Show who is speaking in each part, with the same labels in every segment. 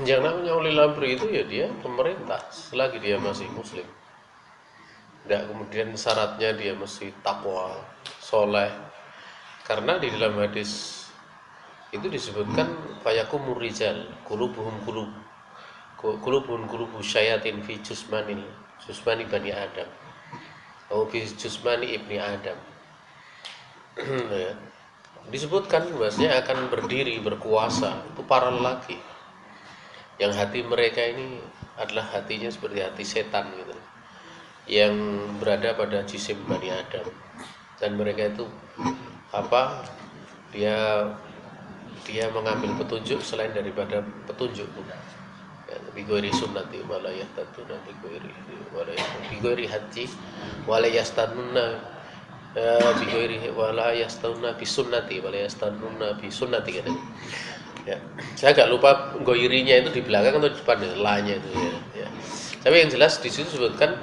Speaker 1: Yang namanya ulil amri itu ya dia pemerintah selagi dia masih muslim. Tidak kemudian syaratnya dia mesti takwa, soleh. Karena di dalam hadis itu disebutkan fayakumur rijal qulubuhum qulubuhum syayatin fi jusmani bani Adam atau fi jusmani ibni Adam. Ya. Disebutkan bahwasanya akan berdiri berkuasa itu para lelaki yang hati mereka ini adalah hatinya seperti hati setan gitu, yang berada pada jisim Bani Adam, dan mereka itu apa, dia mengambil petunjuk selain daripada petunjuk, ya, bigoiri sunnati walayah tatuna bigoiri haji walayastanuna bigoiri walayastanuna bisunnati walayastanuna bisunnati kan. Ya, saya agak lupa goirinya itu di belakang atau di depan ya, la-nya itu ya, ya. Tapi yang jelas di situ disebutkan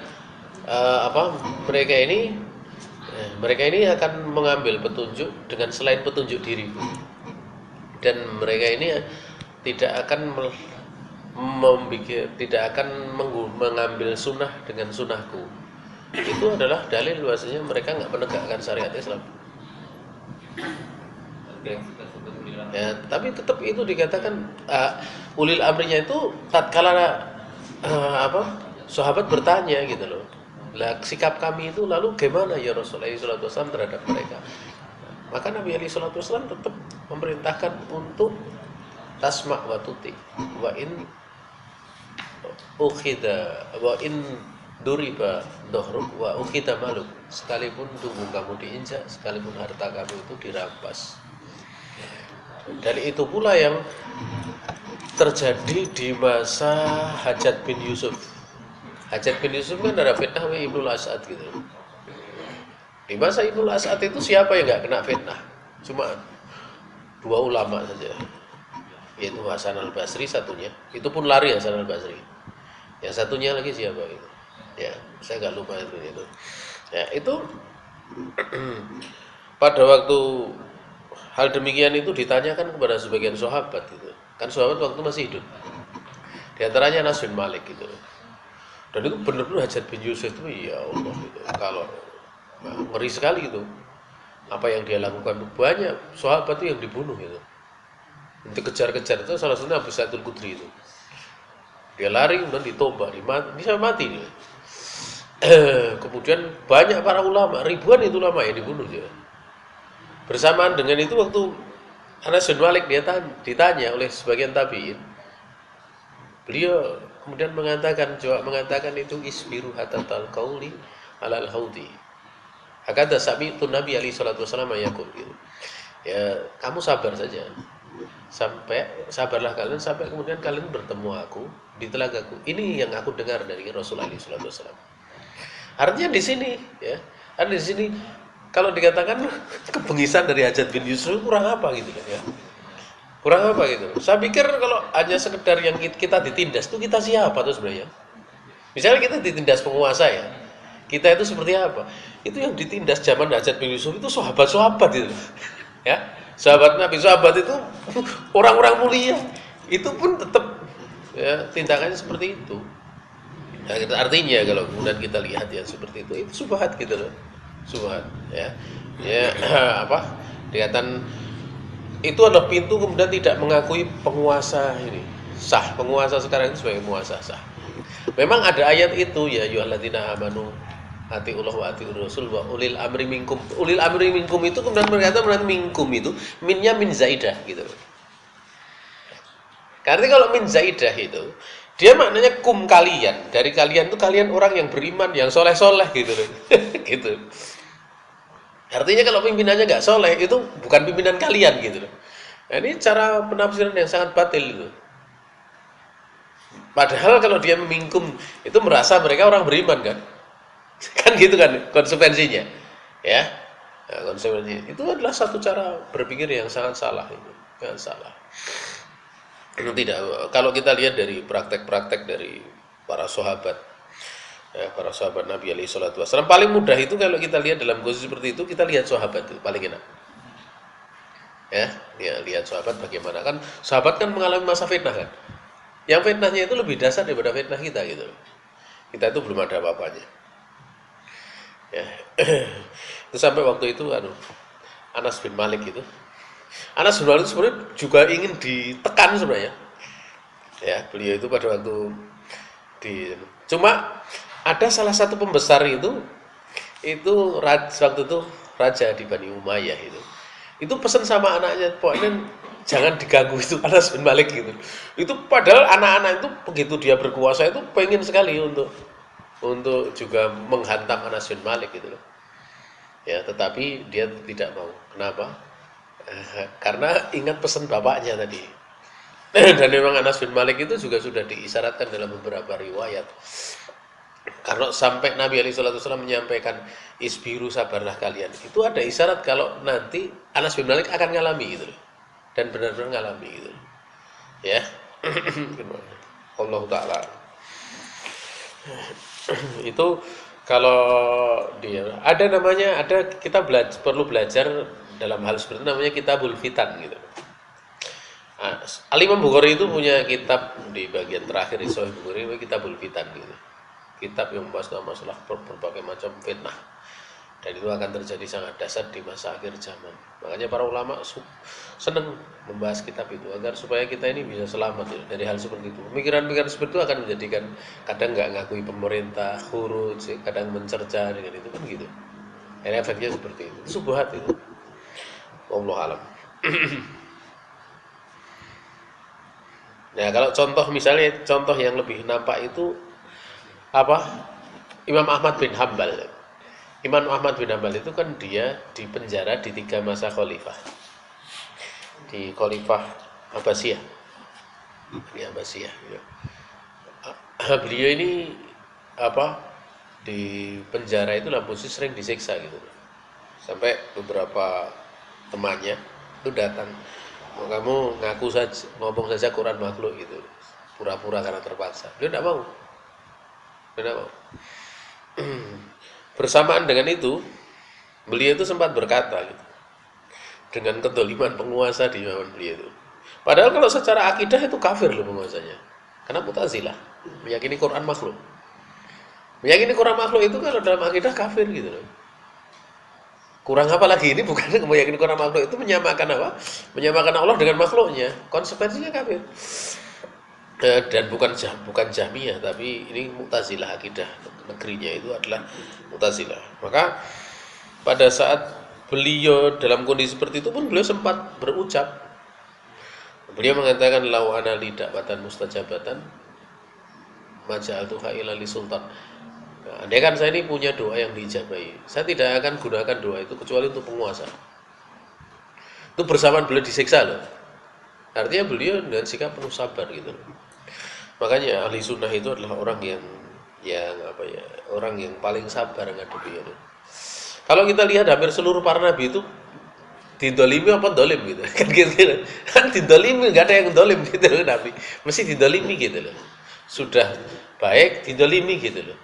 Speaker 1: apa, mereka ini akan mengambil petunjuk dengan selain petunjuk diriku, dan mereka ini tidak akan mengambil sunnah dengan sunnahku. Itu adalah dalil bahwasanya mereka nggak menegakkan syariat Islam. Ya, tapi tetap itu dikatakan ulil amrinya itu tatkala sahabat bertanya gitu loh. Lah sikap kami itu lalu gimana ya Rasulullah SAW terhadap mereka? Maka Nabi SAW tetap memerintahkan untuk tasma wa tuti wa in ukhida wa in duriba dohruk wa ukhida maluk, sekalipun tubuh kamu diinjak, sekalipun harta kamu itu dirampas. Dan itu pula yang terjadi di masa Hajjaj bin Yusuf. Hajjaj bin Yusuf kan ada fitnah oleh Ibnul As'ad gitu. Di masa Ibnul As'ad itu siapa yang nggak kena fitnah? Cuma dua ulama saja, yaitu Hasan al-Basri satunya. Itu pun lari Hasan al-Basri. Yang satunya lagi siapa itu? Ya, saya nggak lupa itu. Ya, itu pada waktu hal demikian itu ditanyakan kepada sebagian sahabat itu. Kan sahabat waktu masih hidup. Di antaranya Anas bin Malik gitu. Dan itu benar-benar Hajjaj bin Yusuf itu ya Allah gitu. Kalau ngeri sekali gitu. Apa yang dia lakukan, banyak sahabat itu yang dibunuh gitu. Nanti kejar-kejar itu salah satunya Abu Sa'id al-Khudri itu. Dia lari kemudian ditombak, bisa mati dia. Kemudian banyak para ulama, ribuan itu ulama yang dibunuh dia. Bersamaan dengan itu waktu Anas bin Malik dia ditanya oleh sebagian tabi'in, beliau kemudian mengatakan itu isbiru hatatal qauli alal haudi. Hakada sami'tu Nabi alaihi salatu wasallam yaqul gitu. Ya, kamu sabar saja. Sabarlah kalian sampai kemudian kalian bertemu aku di telagaku. Ini yang aku dengar dari Rasulullah alaihi salatu wasallam. Artinya di sini ya, ada di sini kalau dikatakan kebengisan dari Hajjaj bin Yusuf kurang apa gitu kan ya. Kurang apa gitu. Saya pikir kalau hanya sekedar yang kita ditindas itu kita siapa tuh sebenarnya? Misalnya kita ditindas penguasa ya. Kita itu seperti apa? Itu yang ditindas zaman Hajjaj bin Yusuf itu sahabat-sahabat itu. Ya. Sahabat Nabi, sahabat itu orang-orang mulia. Itu pun tetap ya tindakannya seperti itu. Nah, artinya kalau kemudian kita lihat ya seperti itu subhat gitu loh. Subhat ya. Ya apa? Dikatakan itu adalah pintu kemudian tidak mengakui penguasa ini sah, penguasa sekarang itu sebagai penguasa sah. Memang ada ayat itu ya ayyuhalladzina amanu atiullah wa atiur rasul wa ulil amri minkum. Ulil amri minkum itu kemudian berkata minkum itu minnya min zaidah gitu. Karena kalau min zaidah itu dia maknanya kum kalian, dari kalian itu kalian orang yang beriman, yang soleh-soleh gitu loh. Gitu. Artinya kalau pimpinannya nggak soleh itu bukan pimpinan kalian gitu loh. Nah, ini cara penafsiran yang sangat batil itu. Padahal kalau dia memingkum itu merasa mereka orang beriman kan, kan gitu kan konsekuensinya, ya. Nah, konsekuensinya itu adalah satu cara berpikir yang sangat salah itu, sangat salah. Tidak, kalau kita lihat dari praktek-praktek dari para sahabat. Ya, para sahabat Nabi alaihi salatu wasallam paling mudah itu kalau kita lihat dalam kondisi seperti itu kita lihat sahabat itu paling enak. Ya, lihat sahabat bagaimana kan sahabat kan mengalami masa fitnah kan. Yang fitnahnya itu lebih dasar daripada fitnah kita gitu loh. Kita itu belum ada apa-apanya. Ya. Itu sampai waktu itu Anas bin Malik itu. Anas bin Malik sebenarnya juga ingin ditekan sebenarnya. Ya, beliau itu pada waktu cuma ada salah satu pembesar itu waktu itu raja di Bani Umayyah itu pesan sama anaknya, pokoknya jangan diganggu itu Anas bin Malik gitu. Itu padahal anak-anak itu begitu dia berkuasa itu pengen sekali untuk juga menghantam Anas bin Malik gitu loh. Ya, tetapi dia tidak mau. Kenapa? Karena ingat pesan bapaknya tadi. Dan memang Anas bin Malik itu juga sudah diisyaratkan dalam beberapa riwayat. Karena sampai Nabi SAW menyampaikan isbiru sabarlah kalian. Itu ada isyarat kalau nanti Anas bin Malik akan ngalami gitu loh. Dan benar-benar ngalami gitu loh. Ya. Allah Ta'ala. Itu kalau dia kita perlu belajar dalam hal seperti itu, namanya Kitabul Fitan gitu. Al-Imam Bukhari itu punya kitab di bagian terakhir di Sahih Bukhari, Kitabul Fitan gitu. Kitab yang membahas masalah berbagai macam fitnah. Dan itu akan terjadi sangat dasar di masa akhir zaman. Makanya para ulama senang membahas kitab itu agar supaya kita ini bisa selamat ya, dari hal seperti itu. Pemikiran-pemikiran seperti itu akan menjadikan kadang nggak ngakui pemerintah, khuruj, kadang mencerca dengan itu kan gitu. Dan efeknya seperti itu. Itu syubhat itu. Wallahu alam. Nah, kalau contoh yang lebih nampak itu Imam Ahmad bin Hambal. Imam Ahmad bin Hambal itu kan dia dipenjara di 3 masa khalifah. Di Khalifah Abbasiyah. Di Abbasiyah. Ya. Beliau ini di penjara itu dalam posisi sering disiksa gitu. Sampai beberapa temannya itu datang, kamu ngaku saja, ngomong saja Quran makhluk gitu, pura-pura karena terpaksa. Dia tidak mau. Bersamaan dengan itu, beliau itu sempat berkata gitu, dengan kedoliman penguasa di zaman beliau itu. Padahal kalau secara akidah itu kafir loh penguasanya. Karena Mu'tazilah meyakini Quran makhluk. Meyakini Quran makhluk itu kalau dalam akidah kafir gitu loh. Kurang apa lagi, ini bukan meyakini Quran makhluk, itu menyamakan apa? Menyamakan Allah dengan makhluknya. Konsekuensinya kafir. Dan bukan Jahmiyah, tapi ini Mu'tazilah, akidah negerinya itu adalah Mu'tazilah. Maka pada saat beliau dalam kondisi seperti itu pun beliau sempat berucap. Beliau mengatakan lau ana li da'watan mustajabatan maja'altuha ila li sultan. Nah, andai kan saya ini punya doa yang diijabahi, saya tidak akan gunakan doa itu kecuali untuk penguasa. Itu bersamaan beliau disiksa loh. Artinya beliau dengan sikap penuh sabar gitu. Makanya ahli sunnah itu adalah orang yang orang yang paling sabar ngadepi itu. Kalau kita lihat hampir seluruh para nabi itu didolimi apa dolim gitu. Kan gitu. Kan didolimi, nggak ada yang dolim gitu loh nabi. Mesti didolimi gitu loh. Sudah baik didolimi gitu loh.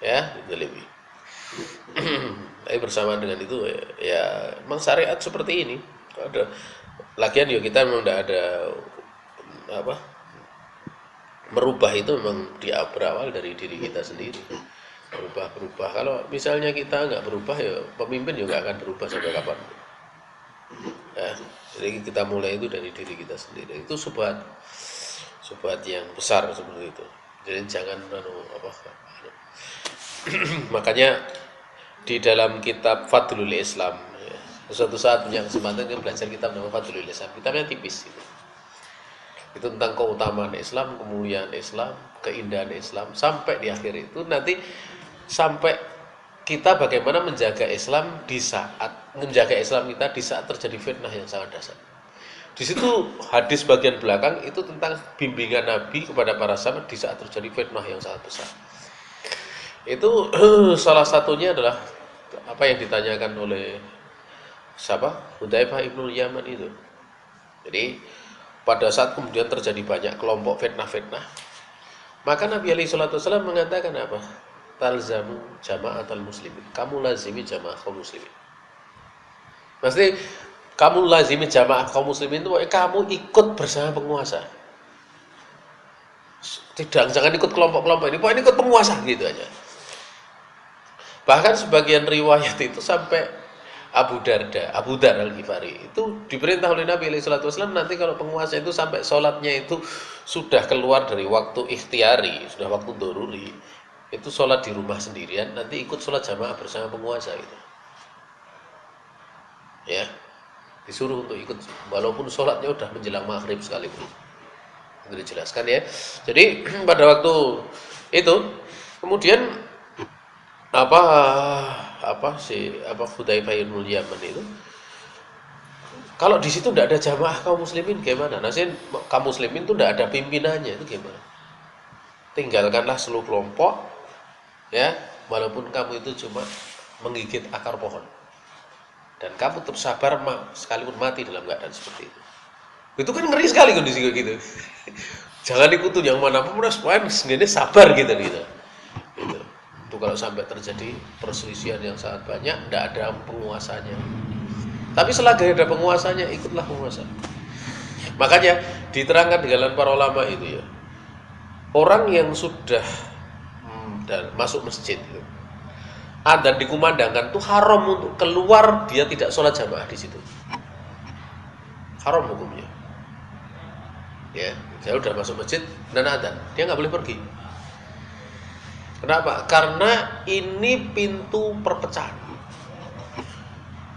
Speaker 1: Ya, didolimi. Tapi bersamaan dengan itu ya memang syariat seperti ini. Ada lagian ya kita memang tidak ada merubah itu memang berawal dari diri kita sendiri. Berubah. Kalau misalnya kita nggak berubah ya pemimpin juga akan berubah sampai kapan. Ya, jadi kita mulai itu dari diri kita sendiri. Itu subhat yang besar seperti itu. Jadi jangan makanya di dalam kitab Fadlul Islam ya, suatu saat punya kesempatan kita belajar kitab nama Fadlul Islam. Kitabnya tipis gitu. Itu tentang keutamaan Islam, kemuliaan Islam, keindahan Islam, sampai di akhir itu nanti sampai kita bagaimana menjaga Islam kita di saat terjadi fitnah yang sangat dahsyat. Di situ hadis bagian belakang itu tentang bimbingan Nabi kepada para sahabat di saat terjadi fitnah yang sangat besar. Itu salah satunya adalah apa yang ditanyakan oleh Hudzaifah ibnul Yaman itu. Jadi pada saat kemudian terjadi banyak kelompok fitnah, maka Nabi SAW mengatakan apa? Talzamu jama'atal muslimin. Kamu lazimi jamaah kaum muslimin. Maksudnya kamu lazimi jamaah kaum muslimin itu kamu ikut bersama penguasa. Tidak, jangan ikut kelompok-kelompok ini, pokoknya ikut penguasa gitu aja. Bahkan sebagian riwayat itu sampai Abu Dar Al-Ghifari itu diperintah oleh Nabi SAW, nanti kalau penguasa itu sampai sholatnya itu sudah keluar dari waktu ikhtiari, sudah waktu doruri, itu sholat di rumah sendirian, nanti ikut sholat jamaah bersama penguasa itu. Ya, disuruh untuk ikut walaupun sholatnya udah menjelang maghrib sekalipun. Itu dijelaskan ya. Jadi pada waktu itu kemudian Hudzaifah bin Yaman itu, kalau di situ tidak ada jamaah kaum muslimin gimana? Nasihin kaum muslimin itu tidak ada pimpinannya, itu gimana? Tinggalkanlah seluruh kelompok, ya, walaupun kamu itu cuma menggigit akar pohon, dan kamu tetap sabar sekalipun mati dalam keadaan seperti itu. Itu kan ngeri sekali kondisi kayak gitu. Jangan ikuti yang manapun, sendiri sabar gitu. Itu kalau sampai terjadi perselisihan yang sangat banyak, tidak ada penguasanya. Tapi selagi ada penguasanya, ikutlah penguasa. Makanya diterangkan di kalangan para ulama itu ya, orang yang sudah dan masuk masjid itu, adzan dikumandangkan, itu haram untuk keluar, dia tidak sholat jamaah di situ. Haram hukumnya. Ya, saya udah masuk masjid dan adzan, dia nggak boleh pergi. Kenapa? Karena ini pintu perpecahan.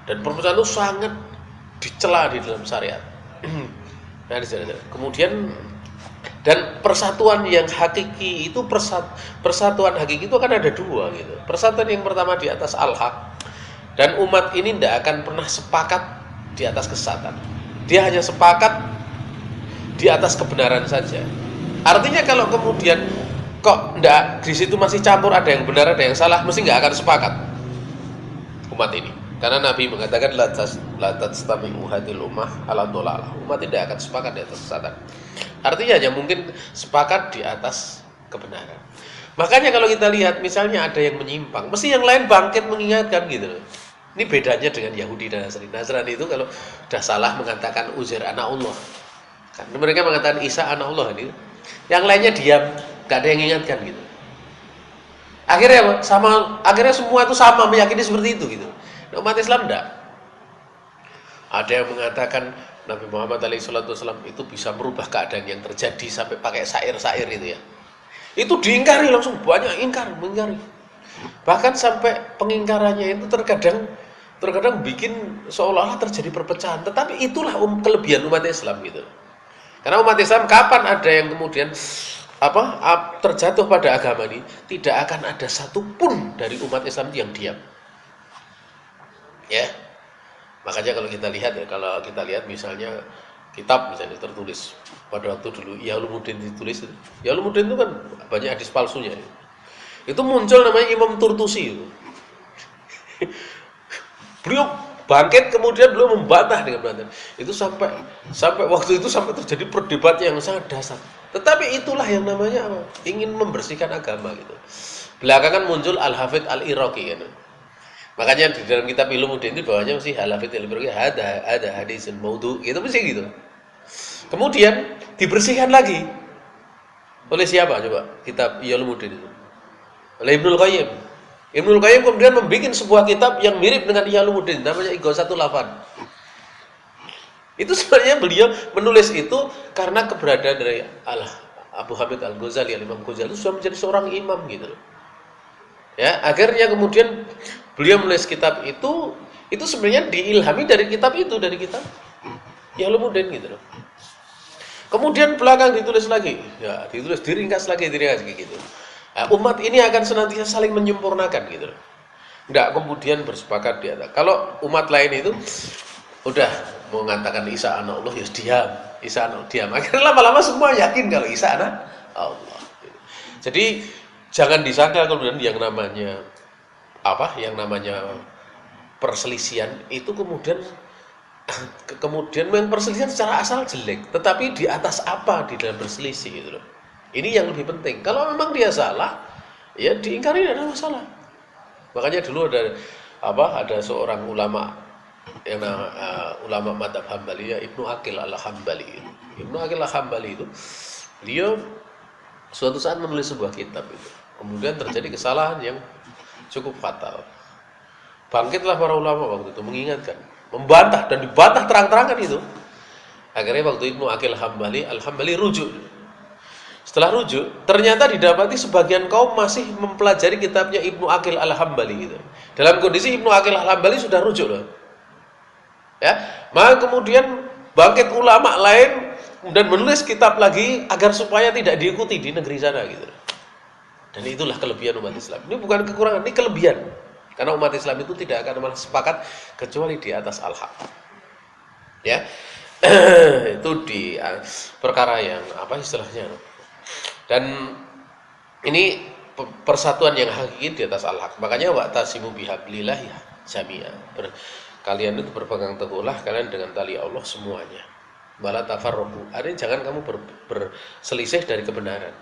Speaker 1: Dan perpecahan itu sangat dicela di dalam syariat. Nah, kemudian dan persatuan yang hakiki itu persatuan hakiki itu akan ada dua gitu. Persatuan yang pertama di atas al-haq, dan umat ini tidak akan pernah sepakat di atas kesesatan. Dia hanya sepakat di atas kebenaran saja. Artinya kalau kemudian kok enggak, di situ masih campur, ada yang benar, ada yang salah, mesti enggak akan sepakat umat ini. Karena Nabi mengatakan la tastami'u hadhil ummah ala dhalalah. Umat tidak akan sepakat di atas kesesatan. Artinya hanya mungkin sepakat di atas kebenaran. Makanya kalau kita lihat misalnya ada yang menyimpang, mesti yang lain bangkit mengingatkan gitu loh. Ini bedanya dengan Yahudi dan Nasrani. Nasrani itu kalau sudah salah mengatakan Uzair anak Allah, kan mereka mengatakan Isa anak Allah ini. Yang lainnya diam, gak ada yang ingatkan gitu. Akhirnya semua itu sama meyakini seperti itu gitu. Nah, umat Islam enggak. Ada yang mengatakan Nabi Muhammad SAW itu bisa merubah keadaan yang terjadi sampai pakai syair-syair itu ya. Itu diingkari langsung, banyak mengingkari. Bahkan sampai pengingkarannya itu terkadang bikin seolah-olah terjadi perpecahan. Tetapi itulah kelebihan umat Islam gitu. Karena umat Islam kapan ada yang kemudian terjatuh pada agama ini, tidak akan ada satupun dari umat Islam yang diam. Ya. Makanya kalau kita lihat misalnya kitab misalnya tertulis pada waktu dulu Ihya Ulumuddin ditulis, Ihya Ulumuddin itu kan banyak hadis palsunya. Itu muncul namanya Imam Turtusi itu. Beliau bangkit kemudian beliau membantah dengan benar. Itu sampai waktu itu sampai terjadi perdebatan yang sangat dasar. Tetapi itulah yang namanya apa? Ingin membersihkan agama gitu. Belakangan muncul Al-Hafidz Al-Iraqi kan. Makanya di dalam kitab Ulumuddin itu bawahnya mesti Al-Hafidz Al-Iraqi ada hadisun maudhu, gitu mesti gitu. Kemudian dibersihkan lagi oleh siapa coba kitab Ulumuddin itu? Oleh Ibnul Qayyim. Ibnul Qayyim kemudian membuat sebuah kitab yang mirip dengan Ihya Ulumuddin, namanya Ighatsatul Lahfan. Itu sebenarnya beliau menulis itu karena keberadaan dari Abu Hamid Al-Ghazali, Imam Ghazali itu sudah menjadi seorang imam gitu loh. Ya, akhirnya kemudian beliau menulis kitab itu sebenarnya diilhami dari kitab Ihya Ulumuddin gitu loh. Kemudian belakang ditulis lagi, ya diringkas lagi gitu. Nah, umat ini akan senantiasa saling menyempurnakan gitu loh. Enggak kemudian bersepakat di atas. Kalau umat lain itu udah mau mengatakan Isa anak Allah, ya diam. Isa anak diam. Akhirnya lama-lama semua yakin kalau Isa anak Allah. Jadi jangan disangka kemudian yang namanya perselisihan itu kemudian perselisihan secara asal jelek, tetapi di atas apa di dalam berselisih gitu loh. Ini yang lebih penting. Kalau memang dia salah, ya diingkari, tidak ada masalah. Makanya dulu ada seorang ulama yang ulama madzhab Hambali, ya Ibnu Aqil Al-Hambali. Ibnu Aqil Al-Hambali itu beliau suatu saat menulis sebuah kitab itu. Kemudian terjadi kesalahan yang cukup fatal. Bangkitlah para ulama waktu itu mengingatkan, membantah dan dibantah terang-terangan itu. Akhirnya waktu Ibnu Aqil Al-Hambali rujuk. Setelah rujuk, ternyata didapati sebagian kaum masih mempelajari kitabnya Ibnu Aqil Al-Hambali gitu. Dalam kondisi Ibnu Aqil Al-Hambali sudah rujuk loh. Ya, maka kemudian bangkit ulama lain dan menulis kitab lagi agar supaya tidak diikuti di negeri sana gitu. Dan itulah kelebihan umat Islam. Ini bukan kekurangan, ini kelebihan. Karena umat Islam itu tidak akan malah sepakat kecuali di atas al-haq. Ya. Itu di perkara yang apa istilahnya. Dan ini persatuan yang hakiki di atas al-haq. Makanya wa'tasimu bihablillah ya jami'a. Kalian itu berpegang teguhlah kalian dengan tali Allah semuanya. Wala tafarraqu. Artinya jangan kamu berselisih dari kebenaran.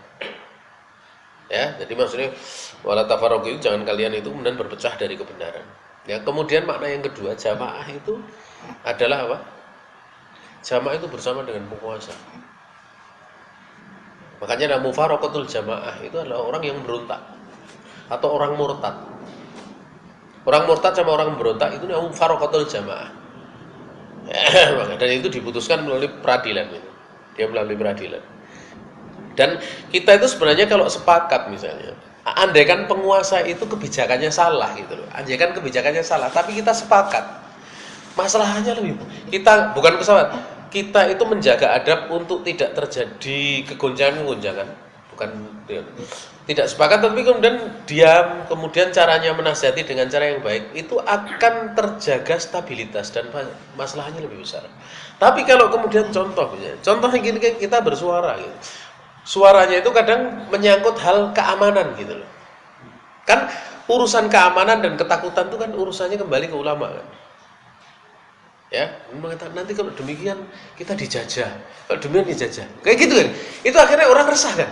Speaker 1: Ya, jadi maksudnya wala tafarraqu itu jangan kalian itu kemudian berpecah dari kebenaran. Ya, kemudian makna yang kedua, jamaah itu adalah apa? Jamaah itu bersama dengan penguasa. Makanya nama mufaraqatul jamaah itu adalah orang yang berontak atau orang murtad. Orang murtad sama orang berontak itu namanya mufaraqatul jamaah. Dan itu diputuskan melalui peradilan itu. Dia melalui peradilan. Dan kita itu sebenarnya kalau sepakat misalnya, andaikan penguasa itu kebijakannya salah gitu loh. Andaikan kebijakannya salah, tapi kita sepakat. Masalahnya lebih kita bukan pesawat. Kita itu menjaga adab untuk tidak terjadi kegoncangan-goncangan. Bukan tidak sepakat tapi kemudian diam, kemudian caranya menasihati dengan cara yang baik, itu akan terjaga stabilitas dan masalahnya lebih besar. Tapi kalau kemudian contohnya gini, kita bersuara gitu. Suaranya itu kadang menyangkut hal keamanan gitu loh. Kan urusan keamanan dan ketakutan itu kan urusannya kembali ke ulama kan. Ya, mengatakan nanti kalau demikian kita dijajah, kalau demikian dijajah, kayak gitu kan. Itu akhirnya orang resah kan.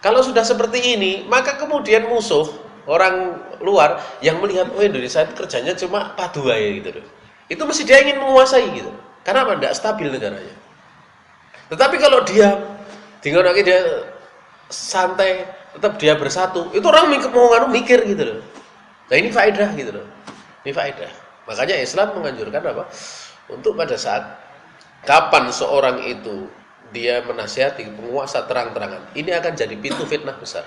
Speaker 1: Kalau sudah seperti ini, maka kemudian musuh orang luar yang melihat oh Indonesia itu kerjanya cuma padu aja gitu loh. Itu mesti dia ingin menguasai gitu. Karena apa? Tidak stabil negaranya. Tetapi kalau dia tinggal lagi dia santai, tetap dia bersatu, itu orang mau mikir gitu loh. Nah ini faedah gitu loh. Ini faedah. Makanya Islam menganjurkan apa? Untuk pada saat kapan seorang itu dia menasihati penguasa terang-terangan, ini akan jadi pintu fitnah besar.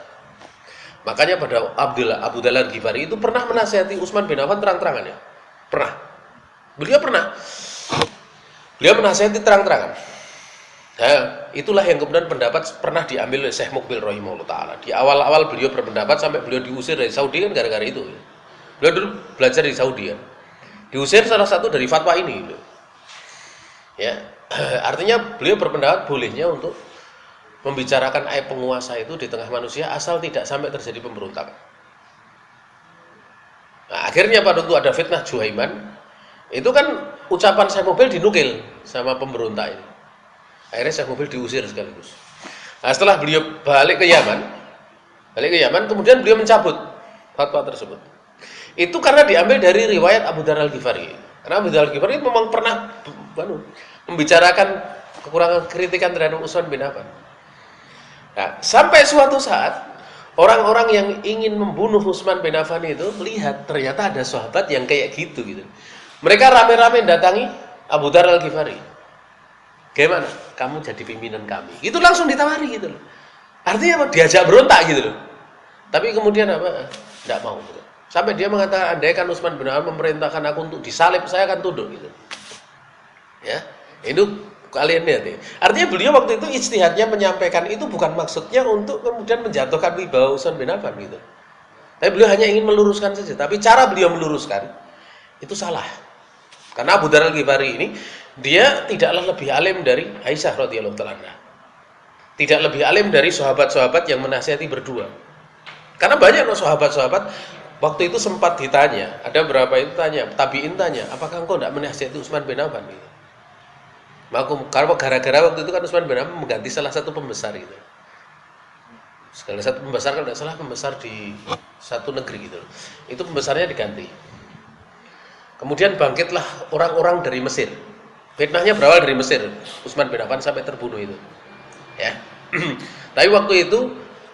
Speaker 1: Makanya pada Abu Dhalal Ghifari itu pernah menasihati Utsman bin Affan terang-terangan ya. Pernah. Beliau menasihati terang-terangan. Nah, itulah yang kemudian pendapat pernah diambil oleh Syekh Muqbil rahimahullah taala. Di awal-awal beliau berpendapat sampai beliau diusir dari Saudi kan gara-gara itu. Beliau dulu belajar di Saudi kan. Diusir salah satu dari fatwa ini gitu. Ya, artinya beliau berpendapat bolehnya untuk membicarakan aib penguasa itu di tengah manusia asal tidak sampai terjadi pemberontakan. Nah, akhirnya pada waktu ada fitnah Juhaiman, itu kan ucapan Syekh Muqbil dinukil sama pemberontak ini. Akhirnya Syekh Muqbil diusir sekaligus. Nah, setelah beliau balik ke Yaman kemudian beliau mencabut fatwa tersebut. Itu karena diambil dari riwayat Abu Dhalal Ghifari. Karena Abu Dhalal Ghifari memang pernah membicarakan kekurangan kritikan terhadap Utsman bin Affan. Nah, sampai suatu saat orang-orang yang ingin membunuh Utsman bin Affan itu melihat ternyata ada sahabat yang kayak gitu. Mereka rame-rame datangi Abu Dhalal Ghifari. Gimana? Kamu jadi pimpinan kami. Itu langsung ditawari gitu loh. Artinya apa? Diajak berontak gitu loh. Tapi kemudian apa? Tidak mau. Sampai dia mengatakan, andaikan Utsman bin Affan memerintahkan aku untuk disalib, saya akan tunduk gitu. Ya, itu kalian lihat ya. Artinya beliau waktu itu ijtihadnya menyampaikan itu bukan maksudnya untuk kemudian menjatuhkan wibawa Utsman bin Affan gitu. Tapi beliau hanya ingin meluruskan saja. Tapi cara beliau meluruskan itu salah. Karena Abu Dhalal Ghifari ini dia tidaklah lebih alim dari Aisyah radhiyallahu taala anha. Tidak lebih alim dari sahabat-sahabat yang menasihati berdua. Karena banyak sahabat-sahabat waktu itu sempat ditanya, ada berapa itu tanya, tabiin tanya, apakah engkau tidak menasihati Utsman bin Affan? Gitu. Karena gara-gara waktu itu kan Utsman bin Affan mengganti salah satu pembesar gitu. Salah satu pembesar kalau tidak salah pembesar di satu negeri gitu. Itu pembesarnya diganti. Kemudian bangkitlah orang-orang dari Mesir. Fitnahnya berawal dari Mesir. Utsman bin Affan sampai terbunuh itu. Ya. Tapi waktu itu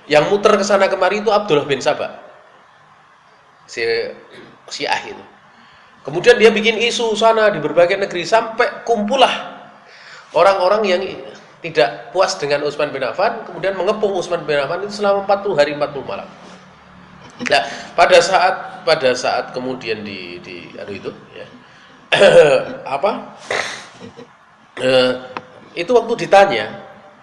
Speaker 1: yang muter ke sana kemari itu Abdullah bin Sabah, si Syiah itu. Kemudian dia bikin isu sana di berbagai negeri sampai kumpullah orang-orang yang tidak puas dengan Utsman bin Affan, kemudian mengepung Utsman bin Affan itu selama 40 hari 40 malam. Nah, pada saat kemudian di itu ya. Itu waktu ditanya,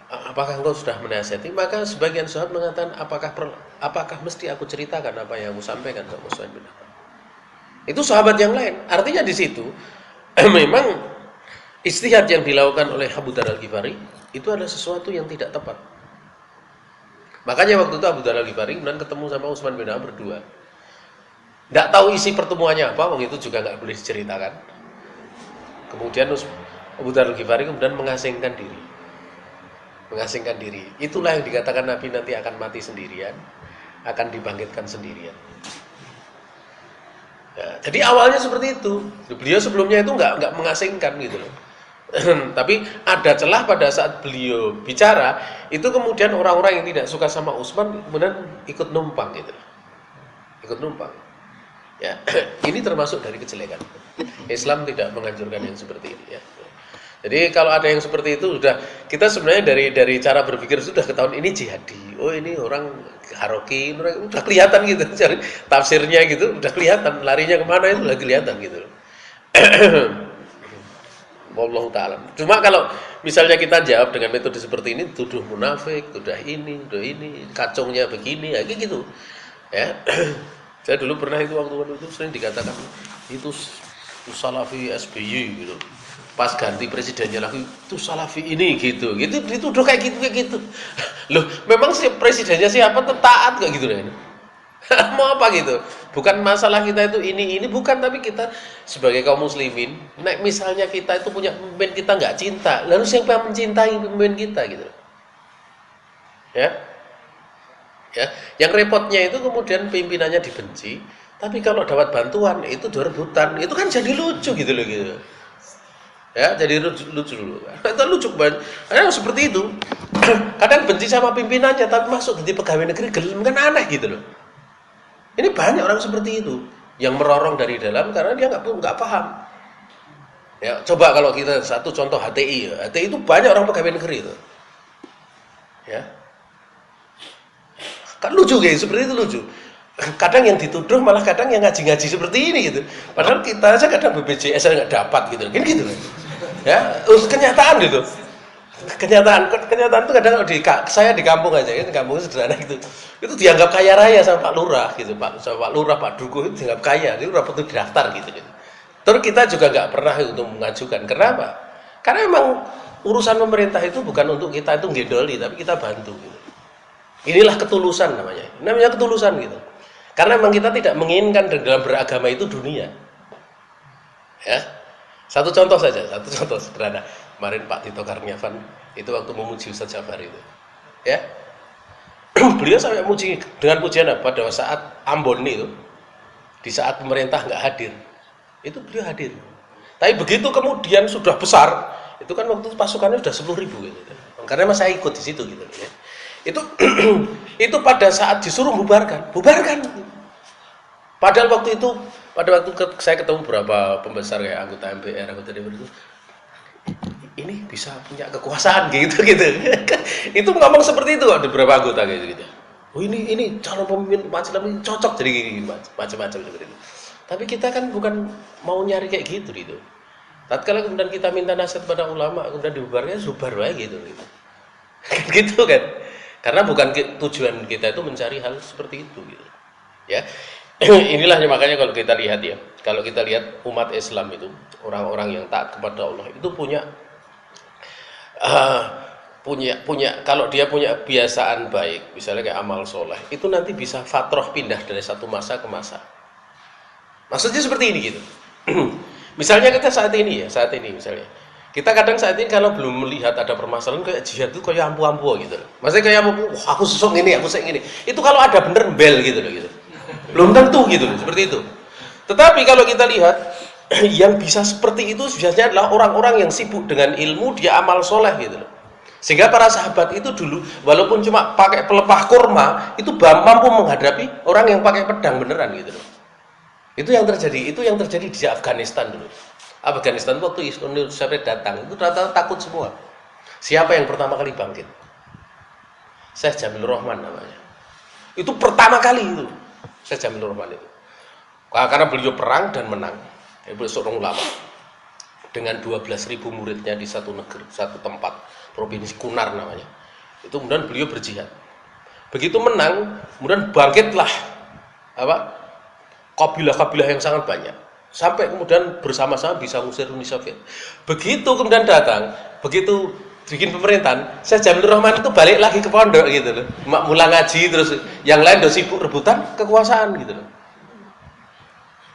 Speaker 1: apakah engkau sudah menasihati? Maka sebagian sahabat mengatakan, apakah mesti aku ceritakan apa yang aku sampaikan sama Utsman bin Affan? Itu sahabat yang lain. Artinya di situ memang ijtihad yang dilakukan oleh Abu Dzar Al-Ghifari itu adalah sesuatu yang tidak tepat. Makanya waktu itu Abu Dzar Al-Ghifari kemudian ketemu sama Utsman bin Affan berdua. Tidak tahu isi pertemuannya apa, wong itu juga nggak boleh diceritakan. Kemudian Abu Dzar Al-Ghifari kemudian mengasingkan diri. Mengasingkan diri. Itulah yang dikatakan Nabi nanti akan mati sendirian, akan dibangkitkan sendirian. Ya, jadi awalnya seperti itu. Beliau sebelumnya itu nggak mengasingkan gitu loh. Tapi ada celah pada saat beliau bicara, itu kemudian orang-orang yang tidak suka sama Utsman kemudian ikut numpang gitu. Ikut numpang. Ya, ini termasuk dari kejelekan. Islam tidak menganjurkan yang seperti ini ya. Jadi kalau ada yang seperti itu sudah kita sebenarnya dari cara berpikir sudah ketahuan ini jihadi. Oh, ini orang haroki, udah kelihatan gitu. Jadi tafsirnya gitu udah kelihatan, larinya kemana itu udah kelihatan gitu. Wallahu ta'ala. Cuma kalau misalnya kita jawab dengan metode seperti ini, tuduh munafik, tuduh ini, kacungnya begini, ya gitu. Ya. Saya dulu pernah itu waktu itu sering dikatakan itu Salafi SBY gitu. Pas ganti presidennya lagi itu Salafi ini gitu. Gitu dituduh kayak gitu. Loh, memang si presidennya siapa taat kayak gitu kan. Mau apa gitu? Bukan masalah kita itu ini bukan, tapi kita sebagai kaum muslimin, nek misalnya kita itu punya pemimpin kita nggak cinta, lalu siapa yang mencintai pemimpin kita gitu? Ya, yang repotnya itu kemudian pimpinannya dibenci, tapi kalau dapat bantuan itu rebutan, itu kan jadi lucu gitu loh gitu. Ya, jadi lucu dulu. Itu lucu banget. Karena seperti itu. Kadang benci sama pimpinannya, tapi masuk jadi pegawai negeri gelem kan aneh gitu loh. Ini banyak orang seperti itu yang merorong dari dalam karena dia nggak paham. Ya, coba kalau kita satu contoh HTI, ya. HTI itu banyak orang pegawai negeri itu. Ya. Kan lucu kayak seperti itu lucu. Kadang yang dituduh malah kadang yang ngaji-ngaji seperti ini gitu. Padahal kita aja kadang BPJS nggak dapat gitu. Kan gitu. Ya, kenyataan gitu. Kenyataan itu kadang saya di kampung aja, kan kampung sederhana gitu. Itu dianggap kaya raya sama Pak Lurah gitu, Pak Lurah, Pak Dukuh itu dianggap kaya, itu rapat daftar gitu. Terus kita juga nggak pernah untuk mengajukan. Kenapa? Karena memang urusan pemerintah itu bukan untuk kita itu ngedoli, tapi kita bantu gitu. Inilah ketulusan namanya. Namanya ketulusan gitu. Karena memang kita tidak menginginkan dalam beragama itu dunia. Ya. Satu contoh sederhana. Kemarin Pak Tito Karnavian itu waktu memuji Ustaz Jafar itu. Ya. Beliau sampai muji dengan pujian apa pada saat Ambon itu. Di saat pemerintah nggak hadir. Itu beliau hadir. Tapi begitu kemudian sudah besar, itu kan waktu pasukannya sudah 10.000 gitu. Karena saya ikut di situ gitu ya. Itu pada saat disuruh bubarkan. Padahal pada waktu saya ketemu beberapa pembesar kayak anggota MPR, anggota DPR itu, ini bisa punya kekuasaan gitu. Itu ngomong seperti itu ada beberapa anggota gitu. Oh ini calon pemimpin Pancasila ini cocok jadi gini macam-macam seperti itu. Tapi kita kan bukan mau nyari kayak gitu. Tatkala kemudian kita minta nasihat pada ulama, kemudian dibubarkan bubar wae gitu. Gitu kan. Karena bukan tujuan kita itu mencari hal seperti itu gitu. Ya. Inilah makanya kalau kita lihat ya, kalau kita lihat umat Islam itu orang-orang yang taat kepada Allah itu punya kalau dia punya kebiasaan baik, misalnya kayak amal soleh, itu nanti bisa fatroh pindah dari satu masa ke masa. Maksudnya seperti ini gitu. Misalnya kita saat ini misalnya. Kita kadang saat ini kalau belum melihat ada permasalahan kayak jihad itu kayak ampu-ampu gitu. Maksudnya kayak aku sesuk ini, aku sesuk ini. Itu kalau ada bener bel gitu loh gitu. Belum tentu gitu loh, seperti itu. Tetapi kalau kita lihat yang bisa seperti itu biasanya adalah orang-orang yang sibuk dengan ilmu, dia amal soleh gitu loh. Sehingga para sahabat itu dulu walaupun cuma pakai pelepah kurma itu mampu menghadapi orang yang pakai pedang beneran gitu loh. Itu yang terjadi di Afghanistan dulu. Afghanistan waktu Uni Soviet datang itu rata-rata takut semua. Siapa yang pertama kali bangkit? Syekh Jamilur Rahman namanya. Itu pertama kali itu Syekh Jamilur Rahman itu. Karena beliau perang dan menang. Beliau seorang ulama dengan 12.000 muridnya di satu negeri, satu tempat, provinsi Kunar namanya. Itu kemudian beliau berjihad. Begitu menang, kemudian bangkitlah kabilah-kabilah yang sangat banyak. Sampai kemudian bersama-sama bisa mengusir Uni Soviet. Begitu kemudian datang, begitu bikin pemerintahan, Syekh Jamilur Rahman itu balik lagi ke pondok gitu loh. Mulai ngaji terus yang lain udah sibuk rebutan kekuasaan gitu loh.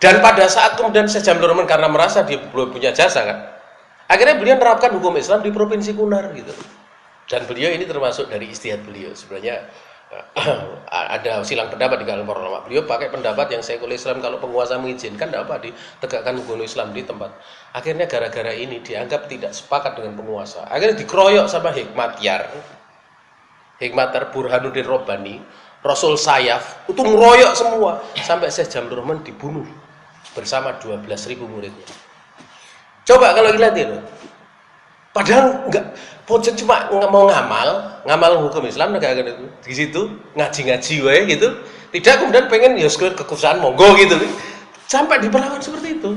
Speaker 1: Dan pada saat kemudian Syekh Jamilur Rahman karena merasa dia belum punya jasa kan, akhirnya beliau menerapkan hukum Islam di provinsi Kunar gitu. Dan beliau ini termasuk dari ijtihad beliau. Sebenarnya ada silang pendapat di kalangan para ulama. Beliau pakai pendapat yang Syekhul Islam kalau penguasa mengizinkan tidak apa ditegakkan hukum Islam di tempat. Akhirnya gara-gara ini dianggap tidak sepakat dengan penguasa. Akhirnya dikeroyok sama Hikmatyar Burhanuddin Robbani, Rasul Sayaf itu ngeroyok semua sampai Syekh Jamilur Rahman dibunuh bersama 12.000 muridnya. Coba kalau lihat itu, padahal enggak, pocet cuma mau ngamal hukum Islam negara itu di situ ngaji-ngaji wae gitu, tidak kemudian pengen ya kekuasaan monggo gitu, sampai diperlakukan seperti itu.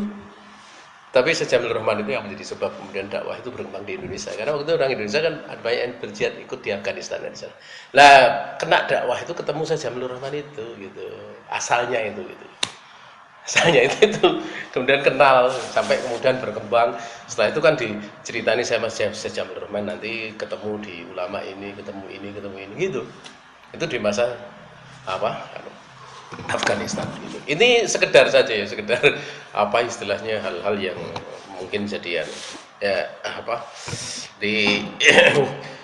Speaker 1: Tapi Syekh Jamilur Rahman itu yang menjadi sebab kemudian dakwah itu berkembang di Indonesia. Karena waktu itu orang Indonesia kan banyak yang berjihad ikut di Afghanistan dan di sana. Lah kena dakwah itu ketemu Syekh Jamilur Rahman itu gitu, asalnya itu gitu. Asalnya itu kemudian kenal sampai kemudian berkembang. Setelah itu kan diceritani sama Syekh Jamilur Rahman nanti ketemu di ulama ini gitu. Itu di masa Afghanistan gitu. Ini sekedar saja ya, sekedar istilahnya hal-hal yang mungkin jadian ya di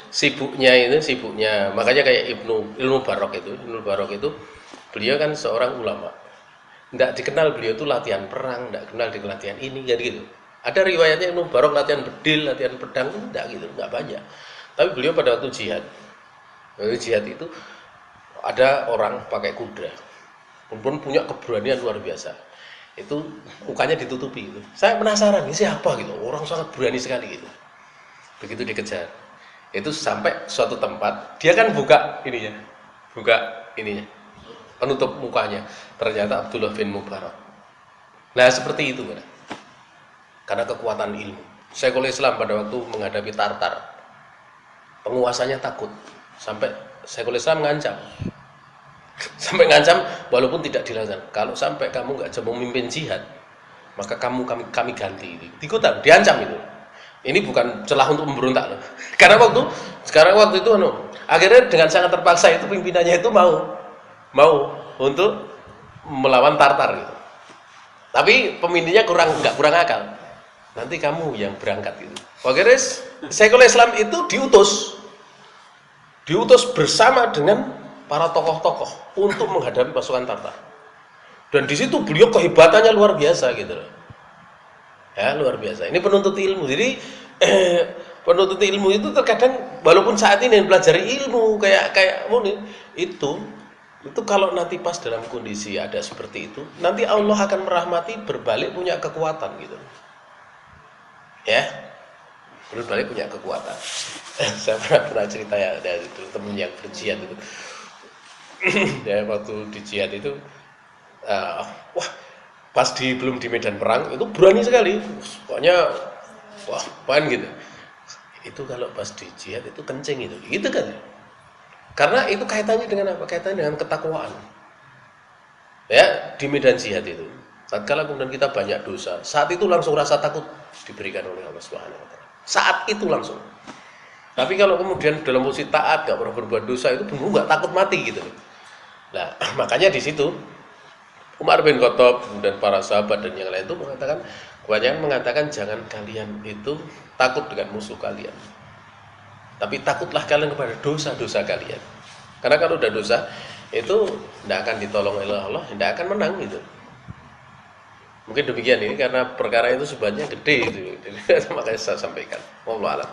Speaker 1: sibuknya makanya kayak Ibnu Barok itu beliau kan seorang ulama. Tidak dikenal beliau itu latihan perang, tidak kenal di latihan ini kan gitu. Ada riwayatnya Ibnu Barok latihan bedil, latihan pedang, enggak gitu, enggak banyak. Tapi beliau pada waktu jihad itu ada orang pakai kuda. Pun punya keberanian luar biasa. Itu mukanya ditutupi gitu. Saya penasaran ini siapa gitu. Orang sangat berani sekali gitu. Begitu dikejar. Itu sampai suatu tempat, dia kan buka ininya. Penutup mukanya. Ternyata Abdullah bin Mubarak. Nah, seperti itu kan. Karena kekuatan ilmu. Syekhul Islam pada waktu menghadapi Tartar, penguasanya takut. Sampai Syekhul Islam ngancam. Walaupun tidak dilakukan. Kalau sampai kamu nggak mau memimpin jihad, maka kami ganti. Diancam itu. Ini bukan celah untuk memberontak loh. Karena waktu itu akhirnya dengan sangat terpaksa itu pimpinannya itu mau untuk melawan Tartar gitu. Tapi pemimpinnya nggak kurang akal. Nanti kamu yang berangkat gitu. Akhirnya Syekhul Islam itu diutus bersama dengan para tokoh-tokoh untuk menghadapi pasukan Tartar. Dan di situ beliau kehebatannya luar biasa gitu loh. Ya, luar biasa. Ini penuntut ilmu. Jadi penuntut ilmu itu terkadang walaupun saat ini pelajari ilmu kayak itu kalau nanti pas dalam kondisi ada seperti itu, nanti Allah akan merahmati berbalik punya kekuatan gitu. Ya. Berbalik punya kekuatan. Saya pernah cerita ya dari teman yang berjihad itu. Ya waktu di jihad itu pas belum di medan perang itu berani sekali, pokoknya gitu. Itu kalau pas di jihad itu kencing itu gitu kan, karena itu kaitannya dengan apa? Kaitannya dengan ketakwaan ya. Di medan jihad itu tatkala kemudian kita banyak dosa, saat itu langsung rasa takut diberikan oleh Allah Subhanahu wa taala, saat itu langsung. Tapi kalau kemudian dalam posisi taat, gak pernah berbuat dosa, itu benar nggak takut mati gitu. Nah, makanya di situ Umar bin Khattab dan para sahabat dan yang lain itu mengatakan jangan kalian itu takut dengan musuh kalian. Tapi takutlah kalian kepada dosa-dosa kalian. Karena kalau udah dosa itu tidak akan ditolong oleh Allah, tidak akan menang gitu. Mungkin demikian ini karena perkara itu sebenarnya gede itu. Makanya saya sampaikan. Wallahu a'lam.